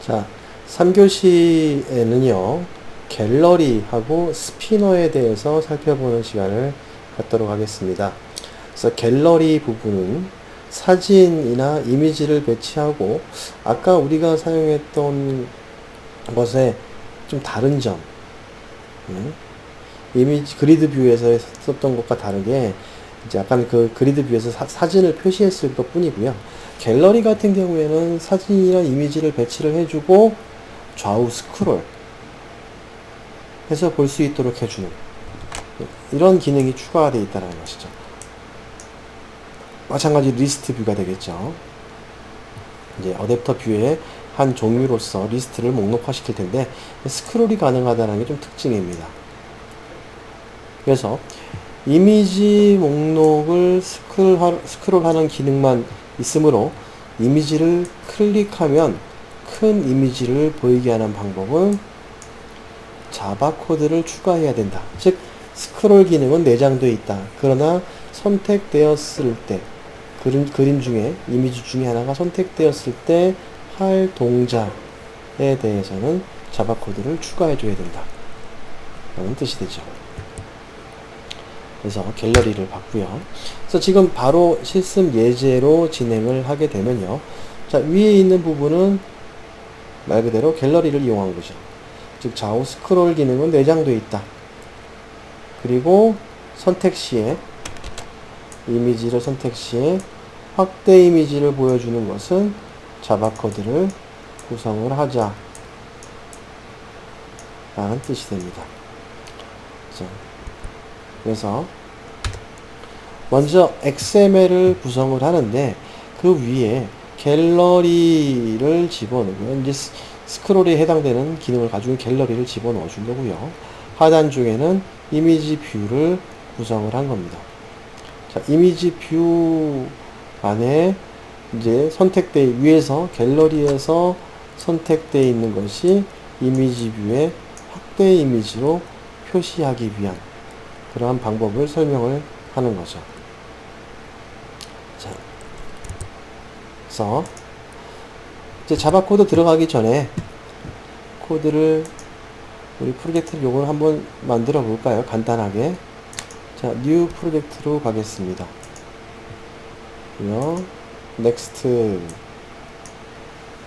자, 3교시에는요, 갤러리하고 스피너에 대해서 살펴보는 시간을 갖도록 하겠습니다. 그래서 갤러리 부분은 사진이나 이미지를 배치하고, 아까 우리가 사용했던 것에 좀 다른 점, 이미지 그리드 뷰에서 썼던 것과 다르게 이제 약간 그 그리드 뷰에서 사진을 표시했을 것 뿐이고요. 갤러리 같은 경우에는 사진이나 이미지를 배치를 해주고 좌우 스크롤 해서 볼 수 있도록 해주는 이런 기능이 추가가 되어 있다는 것이죠. 마찬가지로 리스트 뷰가 되겠죠. 이제 어댑터 뷰의 한 종류로서 리스트를 목록화시킬 텐데 스크롤이 가능하다는 게 좀 특징입니다. 그래서 이미지 목록을 스크롤하는 기능만 있으므로 이미지를 클릭하면 큰 이미지를 보이게 하는 방법은 자바 코드를 추가해야 된다. 즉 스크롤 기능은 내장되어 있다. 그러나 선택되었을 때 그림 중에 이미지 중에 하나가 선택되었을 때 할 동작에 대해서는 자바 코드를 추가해 줘야 된다 라는 뜻이 되죠. 그래서 갤러리를 봤고요. 그래서 지금 바로 실습 예제로 진행을 하게 되면요. 자, 위에 있는 부분은 말 그대로 갤러리를 이용한 거죠. 즉 좌우 스크롤 기능은 내장되어 있다. 그리고 선택 시에 이미지를 선택 시에 확대 이미지를 보여주는 것은 자바 코드를 구성을 하자 라는 뜻이 됩니다. 그래서 먼저 XML을 구성을 하는데 그 위에 갤러리를 집어넣고요. 이제 스크롤에 해당되는 기능을 가지고 갤러리를 집어넣어 주려고요. 하단 쪽에는 이미지 뷰를 구성을 한 겁니다. 자, 이미지 뷰 안에 이제 위에서 갤러리에서 선택되어 있는 것이 이미지 뷰의 확대 이미지로 표시하기 위한 그러한 방법을 설명을 하는 거죠. 자, 그래서 이제 자바 코드 들어가기 전에 코드를 우리 프로젝트를 요걸 한번 만들어 볼까요? 간단하게. 자, 뉴 프로젝트로 가겠습니다. 그리고 넥스트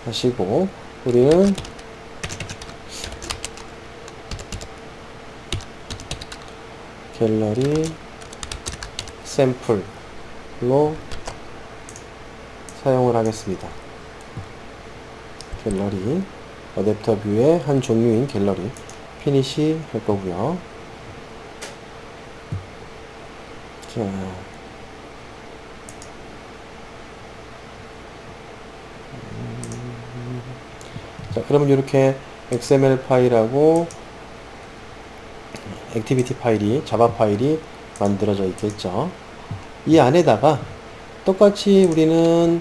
하시고 우리는 갤러리 샘플로 사용을 하겠습니다. 갤러리 어댑터 뷰의 한 종류인 갤러리 피니시 할 거고요. 자, 그러면 이렇게 XML 파일하고 액티비티 파일이 자바 파일이 만들어져 있겠죠. 이 안에다가 똑같이 우리는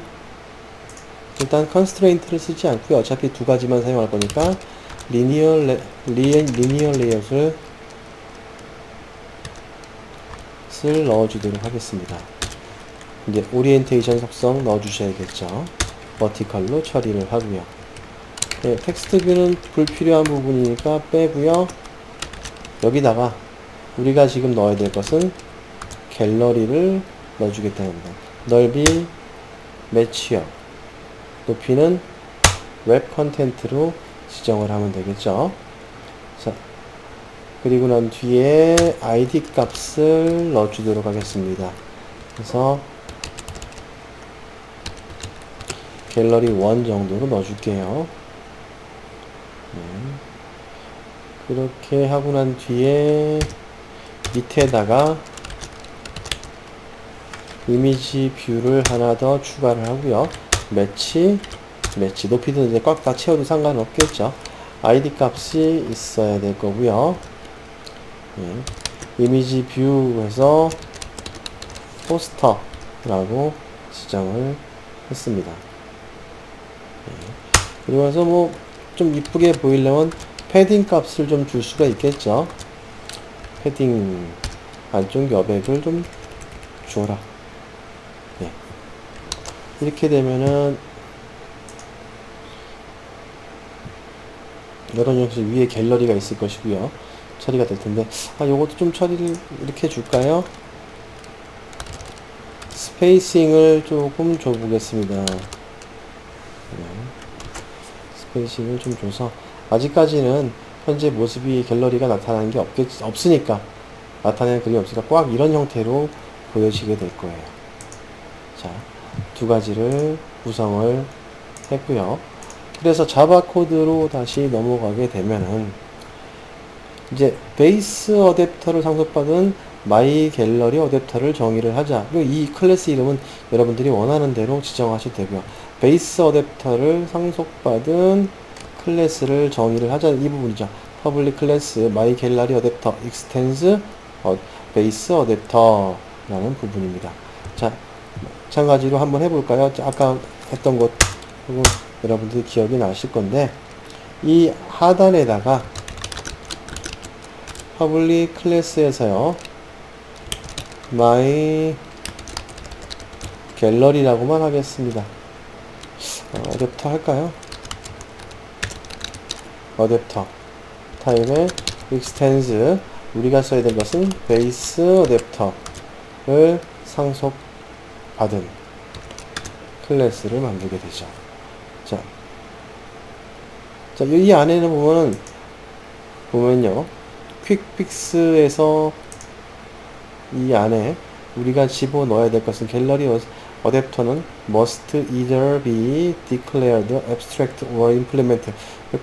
일단 컨스트레인트를 쓰지 않고요. 어차피 두 가지만 사용할 거니까 리니어 레이아웃을 넣어주도록 하겠습니다. 이제 오리엔테이션 속성 넣어주셔야겠죠. 버티컬로 처리를 하고요. 네, 텍스트 뷰는 불필요한 부분이니까 빼고요. 여기다가 우리가 지금 넣어야 될 것은 갤러리를 넣어주겠다는 겁니다. 넓이 매치어, 높이는 웹 컨텐트로 지정을 하면 되겠죠. 자, 그리고 난 뒤에 id 값을 넣어주도록 하겠습니다. 그래서 갤러리 1 정도로 넣어줄게요. 그렇게 하고 난 뒤에 밑에다가 이미지 뷰를 하나 더 추가를 하고요. 매치 높이도 이제 꽉 다 채워도 상관없겠죠. id 값이 있어야 될 거고요. 이미지 뷰에서 포스터라고 지정을 했습니다. 그리고 나서 뭐 좀 이쁘게 보이려면 패딩 값을 좀 줄 수가 있겠죠. 패딩 안쪽 여백을 좀 줘라. 이렇게 되면은 이런 형식 위에 갤러리가 있을 것이고요. 처리가 될 텐데, 요것도 좀 처리를 이렇게 해줄까요? 스페이싱을 조금 줘보겠습니다. 스페이싱을 좀 줘서, 아직까지는 현재 모습이 갤러리가 나타나는 게 없으니까, 나타내는 그림이 없으니까 꽉 이런 형태로 보여지게 될 거예요. 자, 두 가지를 구성을 했고요. 그래서 자바 코드로 다시 넘어가게 되면은, 이제 베이스 어댑터를 상속받은 마이 갤러리 어댑터를 정의를 하자. 이 클래스 이름은 여러분들이 원하는 대로 지정하셔도 되고요. 베이스 어댑터를 상속받은 클래스를 정의를 하자. 이 부분이죠. 퍼블릭 클래스 마이 갤러리 어댑터 익스텐스 베이스 어댑터라는 부분입니다. 자, 마찬가지로 한번 해볼까요? 아까 했던 것 여러분들이 기억이 나실 건데, 이 하단에다가 퍼블릭 클래스에서요, my 갤러리라고만 하겠습니다. 어댑터 할까요? 어댑터 타입의 extends, 우리가 써야 될 것은 베이스 어댑터를 상속받은 클래스를 만들게 되죠. 자, 이 안에는 보면요, 퀵픽스에서 이 안에 우리가 집어넣어야 될 것은 갤러리 어댑터는 must either be declared abstract or implement,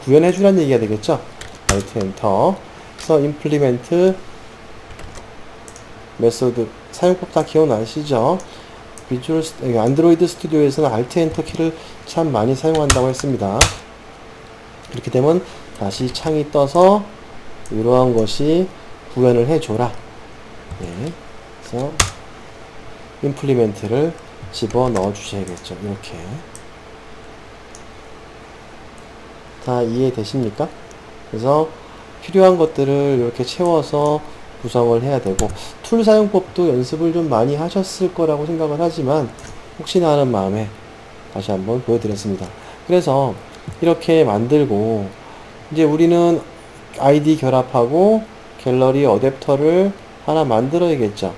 구현해 주라는 얘기가 되겠죠. Alt Enter. 그래서 implement 메소드 사용법 다 기억나시죠? 안드로이드 스튜디오에서는 Alt Enter 키를 참 많이 사용한다고 했습니다. 이렇게 되면 다시 창이 떠서 이러한 것이 구현을 해줘라. 네. 그래서 임플리멘트를 집어 넣어 주셔야겠죠. 이렇게. 다 이해되십니까? 그래서 필요한 것들을 이렇게 채워서 구성을 해야 되고, 툴 사용법도 연습을 좀 많이 하셨을 거라고 생각을 하지만 혹시나 하는 마음에 다시 한번 보여드렸습니다. 그래서 이렇게 만들고, 이제 우리는 아이디 결합하고 갤러리 어댑터를 하나 만들어야겠죠.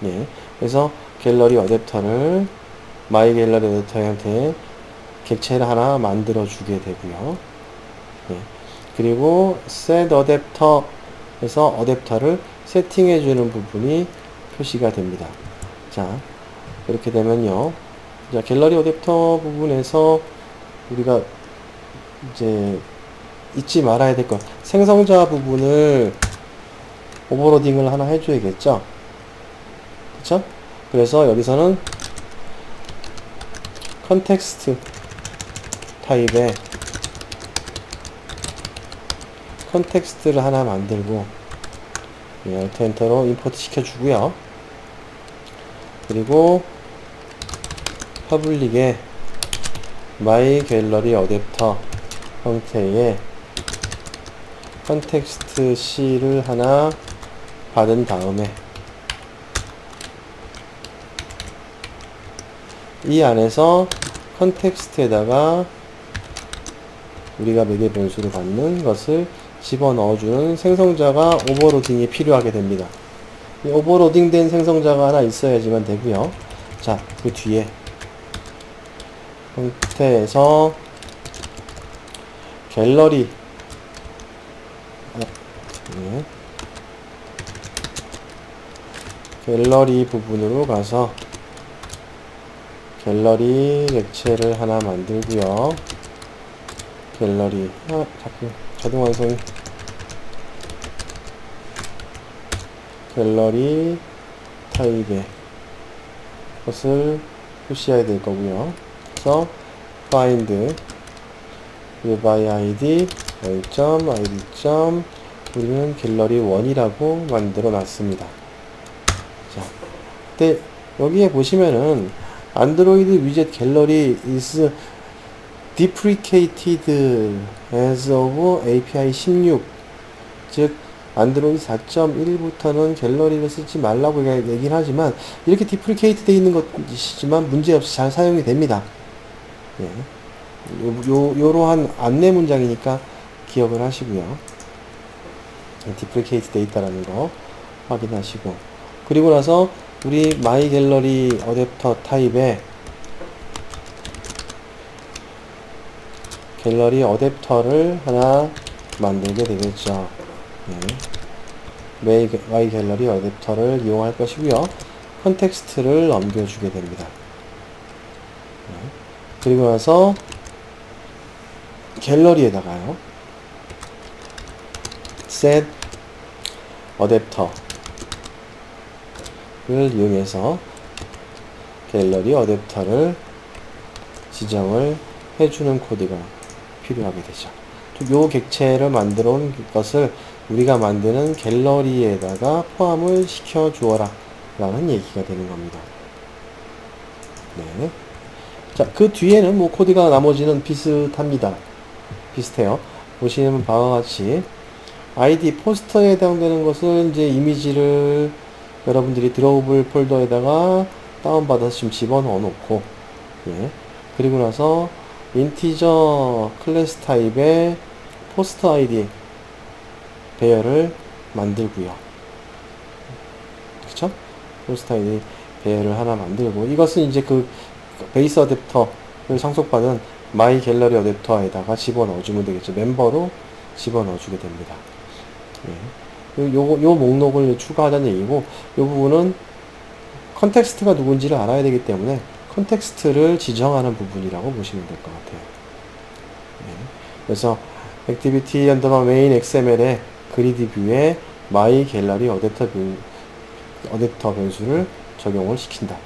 예. 그래서 갤러리 어댑터를 마이 갤러리 어댑터한테 객체를 하나 만들어 주게 되고요. 예. 그리고 set 어댑터 에서 어댑터를 세팅해 주는 부분이 표시가 됩니다. 자, 이렇게 되면요. 자, 갤러리 어댑터 부분에서 우리가 이제 잊지 말아야 될 것, 생성자 부분을 오버로딩을 하나 해줘야겠죠. 그쵸? 그래서 여기서는 컨텍스트 타입의 컨텍스트를 하나 만들고, Alt 엔터로 임포트 시켜주고요. 그리고 퍼블릭에 my 갤러리 어댑터 형태의 컨텍스트 C를 하나 받은 다음에 이 안에서 컨텍스트에다가 우리가 매개 변수를 받는 것을 집어넣어주는 생성자가 오버로딩이 필요하게 됩니다. 이 오버로딩 된 생성자가 하나 있어야지만 되고요. 자, 그 뒤에 형태에서 갤러리 갤러리 부분으로 가서 갤러리 객체를 하나 만들고요. 갤러리 자꾸 자동 완성이 갤러리 타입의 것을 표시해야 될 거고요. 그래서 find by id id. 우리는 갤러리 1이라고 만들어 놨습니다. 자, 근데 여기에 보시면은 안드로이드 위젯 갤러리 is deprecated as of API 16, 즉 안드로이드 4.1부터는 갤러리를 쓰지 말라고 얘기를 하지만 이렇게 디프리케이트 되어 있는 것이지만 문제없이 잘 사용이 됩니다. 예. 요러한 안내 문장이니까 기억을 하시고요. duplicate data라는 거 확인하시고, 그리고 나서 우리 my gallery 어댑터 타입에 갤러리 어댑터를 하나 만들게 되겠죠. my 갤러리 어댑터를 이용할 것이고요. 컨텍스트를 넘겨주게 됩니다. 그리고 나서 갤러리에다가요, set 어댑터를 이용해서 갤러리 어댑터를 지정을 해주는 코드가 필요하게 되죠. 요 객체를 만들어 온 것을 우리가 만드는 갤러리에다가 포함을 시켜 주어라 라는 얘기가 되는 겁니다. 네. 자, 그 뒤에는 뭐 코드가 나머지는 비슷합니다. 비슷해요. 보시는 바와 같이 id 포스터에 해당되는 것을 이제 이미지를 여러분들이 드로우블 폴더에다가 다운받아서 지금 집어넣어 놓고, 예. 그리고 나서 인티저 클래스 타입의 포스터 아이디 배열을 만들고요. 그쵸? 포스터 아이디 배열을 하나 만들고, 이것은 이제 그 베이스 어댑터를 상속받은 마이 갤러리 어댑터에다가 집어넣어주면 되겠죠. 멤버로 집어넣어주게 됩니다. 예. 요 목록을 추가하자는 얘기고, 요 부분은 컨텍스트가 누군지를 알아야 되기 때문에 컨텍스트를 지정하는 부분이라고 보시면 될 것 같아요. 예. 그래서 activity underbar main XML의 그리드 뷰에 my 갤러리 어댑터 변수를 적용을 시킨다.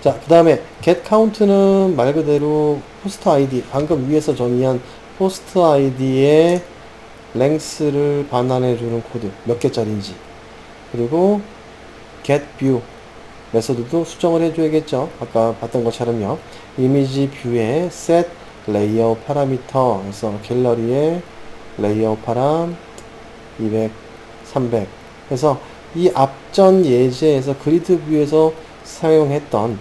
자, 그 다음에 get count는 말 그대로 포스터 ID, 방금 위에서 정의한 포스터 ID의 length를 반환해주는 코드, 몇 개짜리인지. 그리고 get view 메서드도 수정을 해줘야겠죠. 아까 봤던 것처럼요. 이미지 뷰에 set layer parameter 해서 갤러리의 레이어 파람 200, 300 해서 이 앞전 예제에서 그리드 뷰에서 사용했던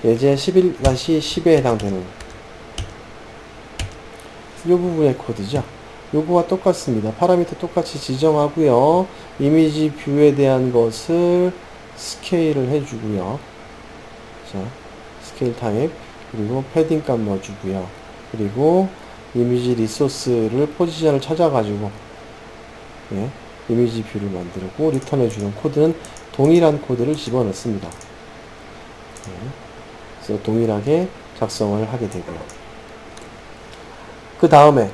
예제 11-10에 해당되는 이 부분의 코드죠. 요거와 똑같습니다. 파라미터 똑같이 지정하고요. 이미지 뷰에 대한 것을 스케일을 해주고요. 자, 스케일 타입, 그리고 패딩 값 넣어주고요. 그리고 이미지 리소스를 포지션을 찾아가지고, 예, 이미지 뷰를 만들고 리턴해주는 코드는 동일한 코드를 집어넣습니다. 예, 그래서 동일하게 작성을 하게 되고요. 그 다음에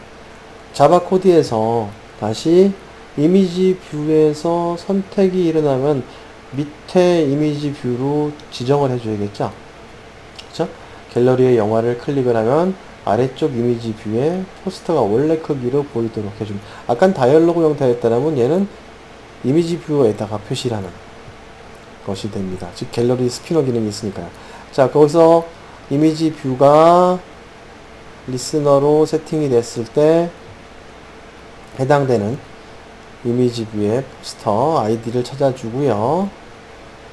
자바 코드에서 다시 이미지 뷰에서 선택이 일어나면 밑에 이미지 뷰로 지정을 해줘야겠죠. 그쵸? 갤러리의 영화를 클릭을 하면 아래쪽 이미지 뷰에 포스터가 원래 크기로 보이도록 해줍니다. 아까 다이얼로그 형태였다면 얘는 이미지 뷰에다가 표시를 하는 것이 됩니다. 즉 갤러리 스피너 기능이 있으니까요. 자, 거기서 이미지 뷰가 리스너로 세팅이 됐을 때 해당되는 이미지 뷰의 포스터 아이디를 찾아주고요.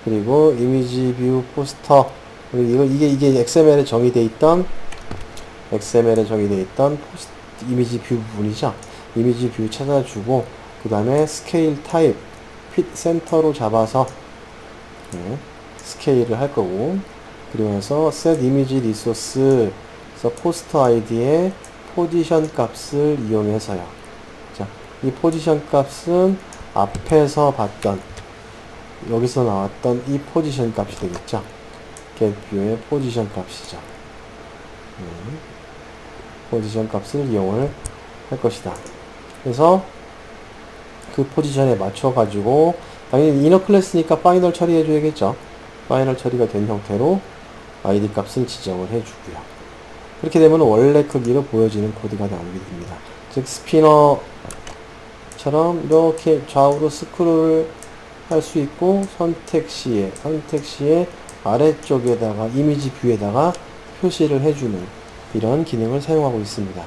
그리고 이미지 뷰 포스터, 그리고 이게 XML에 정의되어 있던 이미지 뷰 부분이죠. 이미지 뷰 찾아주고, 그 다음에 스케일 타입 핏 센터로 잡아서, 네, 스케일을 할 거고, 그리고 나서 set 이미지 리소스 포스터 아이디의 포지션 값을 이용해서요. 자, 이 포지션 값은 앞에서 봤던, 여기서 나왔던 이 포지션 값이 되겠죠. getView의 포지션 값이죠. 포지션 값을 이용을 할 것이다. 그래서 그 포지션에 맞춰 가지고, 당연히 이너 클래스니까 파이널 처리해 줘야겠죠. 파이널 처리가 된 형태로 아이디 값을 지정을 해 주고요. 그렇게 되면 원래 크기로 보여지는 코드가 나오게 됩니다. 즉 스피너처럼 이렇게 좌우로 스크롤을 할 수 있고, 선택 시에 아래쪽에다가 이미지 뷰에다가 표시를 해주는 이런 기능을 사용하고 있습니다.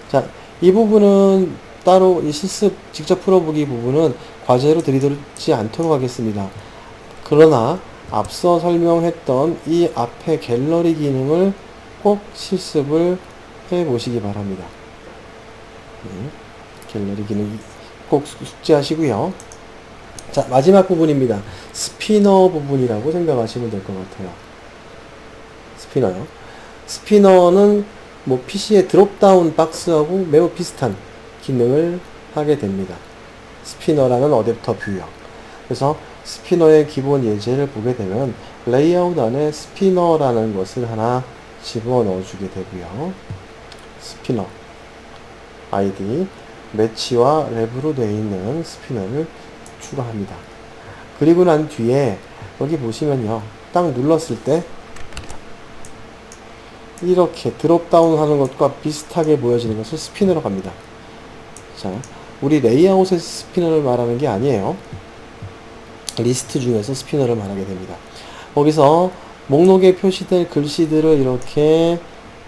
자, 이 부분은 따로 이 실습 직접 풀어보기 부분은 과제로 들이대지 않도록 하겠습니다. 그러나 앞서 설명했던 이 앞에 갤러리 기능을 꼭 실습을 해 보시기 바랍니다. 네, 갤러리 기능 꼭 숙지하시고요. 자, 마지막 부분입니다. 스피너 부분이라고 생각하시면 될 것 같아요. 스피너요. 스피너는 뭐 PC의 드롭다운 박스하고 매우 비슷한 기능을 하게 됩니다. 스피너라는 어댑터 뷰요. 그래서 스피너의 기본 예제를 보게 되면 레이아웃 안에 스피너라는 것을 하나 집어넣어 주게 되고요. 스피너 아이디 매치와 랩으로 되어 있는 스피너를 추가합니다. 그리고 난 뒤에 여기 보시면요. 딱 눌렀을 때 이렇게 드롭다운 하는 것과 비슷하게 보여지는 것을 스피너로 합니다. 자, 우리 레이아웃의 스피너를 말하는 게 아니에요. 리스트 중에서 스피너를 말하게 됩니다. 거기서 목록에 표시될 글씨들을 이렇게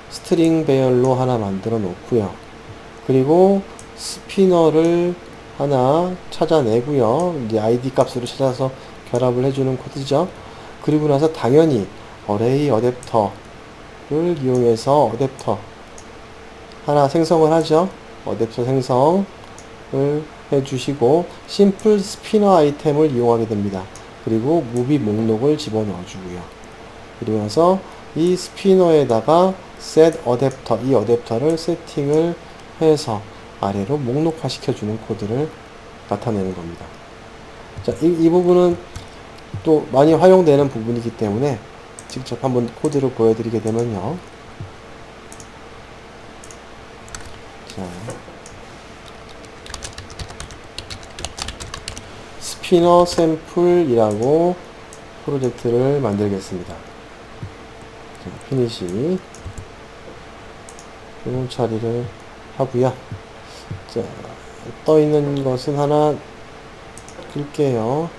스트링 배열로 하나 만들어 놓고요. 그리고 스피너를 하나 찾아내고요. 이제 ID 값으로 찾아서 결합을 해주는 코드죠. 그리고 나서 당연히 어레이 어댑터를 이용해서 어댑터 하나 생성을 하죠. 어댑터 생성을 해주시고 심플 스피너 아이템을 이용하게 됩니다. 그리고 무비 목록을 집어넣어 주고요. 그리고 나서 이 스피너에다가 set 어댑터, 이 어댑터를 세팅을 해서 아래로 목록화 시켜주는 코드를 나타내는 겁니다. 자, 이 부분은 또 많이 활용되는 부분이기 때문에 직접 한번 코드를 보여드리게 되면요. 자, 스피너 샘플이라고 프로젝트를 만들겠습니다. 자, 피니시 요 처리를 하고요. 자, 떠 있는 것은 하나 끌게요.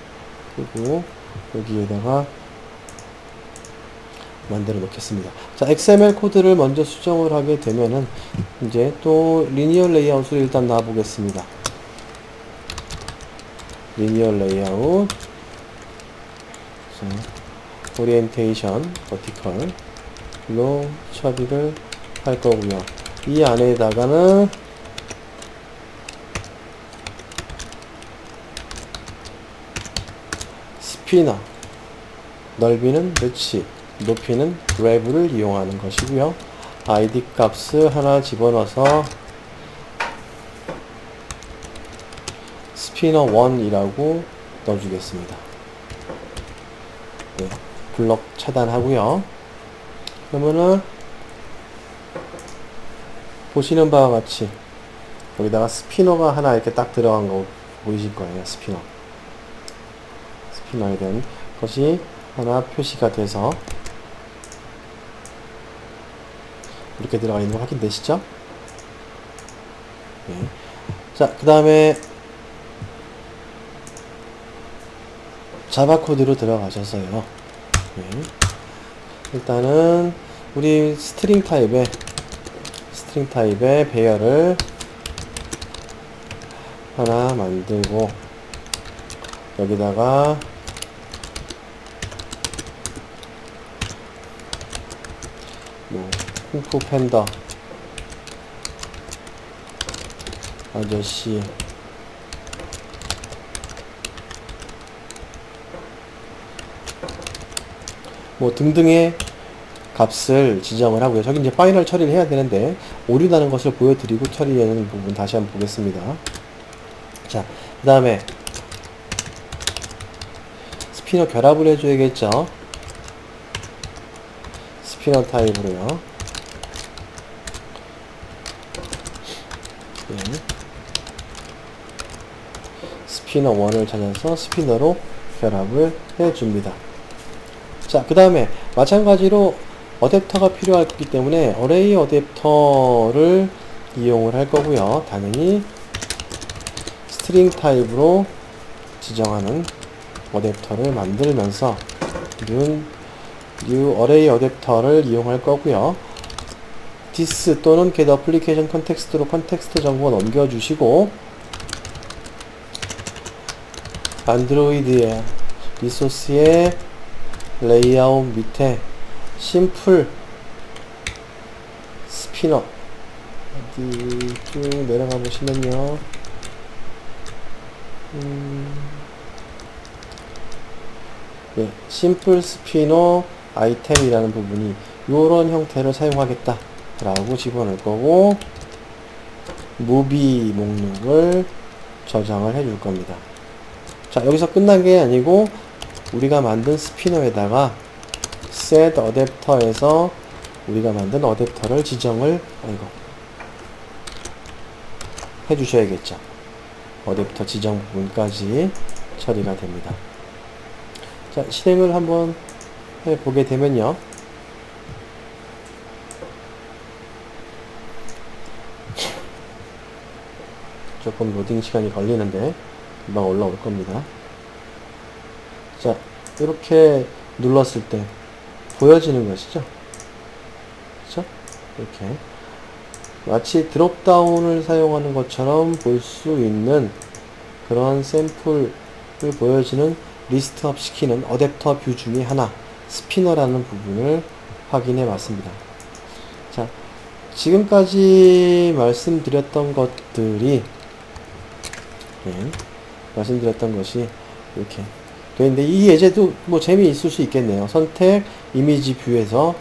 그리고 여기에다가 만들어 놓겠습니다. 자, XML 코드를 먼저 수정을 하게 되면은 이제 또 리니어 레이아웃을 일단 놔 보겠습니다. 리니어 레이아웃, 오리엔테이션, 버티컬로 처리를 할 거고요. 이 안에다가는 스피너, 넓이는 매치, 높이는 랩을 이용하는 것이고요. ID 값을 하나 집어넣어서 스피너 1이라고 넣어주겠습니다. 네, 블럭 차단하고요. 그러면은 보시는 바와 같이 여기다가 스피너가 하나 이렇게 딱 들어간 거 보이실 거예요. 스피너에 대한 것이 하나 표시가 돼서 이렇게 들어가 있는 거 확인되시죠? 네. 자, 그 다음에 자바 코드로 들어가셔서요. 네. 일단은 우리 스트링 타입의 배열을 하나 만들고 여기다가 뭐 쿵푸 팬더 아저씨 뭐 등등의 값을 지정을 하고요. 저기 이제 파이널 처리를 해야 되는데 오류 나는 것을 보여드리고 처리하는 부분 다시 한번 보겠습니다. 자, 그 다음에 스피너 결합을 해줘야겠죠. 스피너 타입으로요. 네. 스피너 1을 찾아서 스피너로 결합을 해줍니다. 자, 그 다음에 마찬가지로 어댑터가 필요할 거기 때문에 어레이 어댑터를 이용을 할 거고요. 당연히 스트링 타입으로 지정하는 어댑터를 만들면서 new 어레이 어댑터를 이용할 거고요. this 또는 get application context로 컨텍스트 정보 넘겨주시고 안드로이드의 리소스의 레이아웃 밑에 심플 스피너 어디 쭉 내려가 보시면요. 예, 심플 스피너 아이템이라는 부분이 이런 형태를 사용하겠다 라고 집어넣을 거고, 무비 목록을 저장을 해 줄 겁니다. 자, 여기서 끝난 게 아니고 우리가 만든 스피너에다가 set 어댑터에서 우리가 만든 어댑터를 지정을 해 주셔야겠죠. 어댑터 지정 부분까지 처리가 됩니다. 자, 실행을 한번 해 보게 되면요. 조금 로딩 시간이 걸리는데 금방 올라올 겁니다. 자, 이렇게 눌렀을 때 보여지는 것이죠. 그렇죠? 이렇게 마치 드롭다운을 사용하는 것처럼 볼 수 있는 그런 샘플을 보여지는 리스트업 시키는 어댑터 뷰 중에 하나, 스피너라는 부분을 확인해 봤습니다. 자, 지금까지 말씀드렸던 것들이 말씀드렸던 것이 이렇게 되는데, 이 예제도 뭐 재미있을 수 있겠네요. 선택 이미지 뷰에서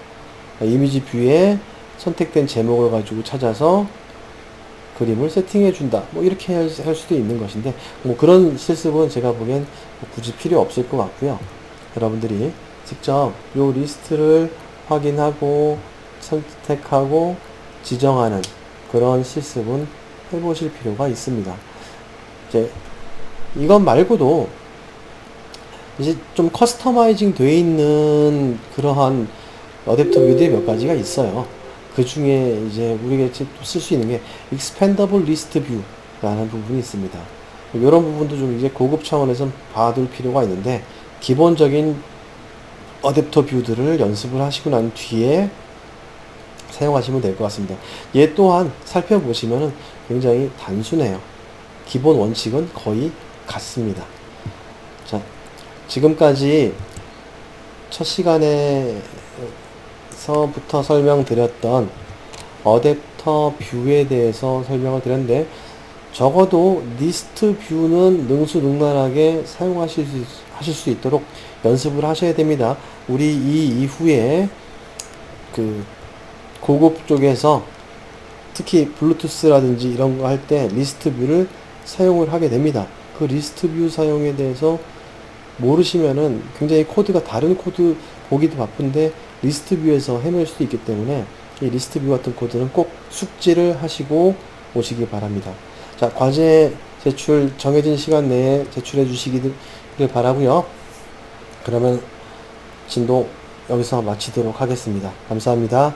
이미지 뷰에 선택된 제목을 가지고 찾아서 그림을 세팅해 준다, 뭐 이렇게 할 수도 있는 것인데, 뭐 그런 실습은 제가 보기엔 굳이 필요 없을 것 같고요. 여러분들이 직접 요 리스트를 확인하고 선택하고 지정하는 그런 실습은 해보실 필요가 있습니다. 이제 이것 말고도 이제 좀 커스터마이징 되어 있는 그러한 어댑터 뷰들이 몇 가지가 있어요. 그 중에 이제 우리가 쓸 수 있는 게 Expandable List View라는 부분이 있습니다. 이런 부분도 좀 이제 고급 차원에서 봐둘 필요가 있는데, 기본적인 어댑터 뷰들을 연습을 하시고 난 뒤에 사용하시면 될 것 같습니다. 얘 또한 살펴보시면은 굉장히 단순해요. 기본 원칙은 거의 같습니다. 자, 지금까지 첫 시간에서부터 설명드렸던 어댑터 뷰에 대해서 설명을 드렸는데, 적어도 리스트 뷰는 능수능란하게 사용하실 수 있도록 연습을 하셔야 됩니다. 우리 이 이후에 그 고급 쪽에서 특히 블루투스라든지 이런 거 할 때 리스트 뷰를 사용을 하게 됩니다. 그 리스트 뷰 사용에 대해서 모르시면은 굉장히 코드가 다른 코드 보기도 바쁜데 리스트 뷰에서 헤맬 수도 있기 때문에 이 리스트 뷰 같은 코드는 꼭 숙지를 하시고 오시기 바랍니다. 자, 과제 제출 정해진 시간 내에 제출해 주시기를 바라고요. 그러면 진도 여기서 마치도록 하겠습니다. 감사합니다.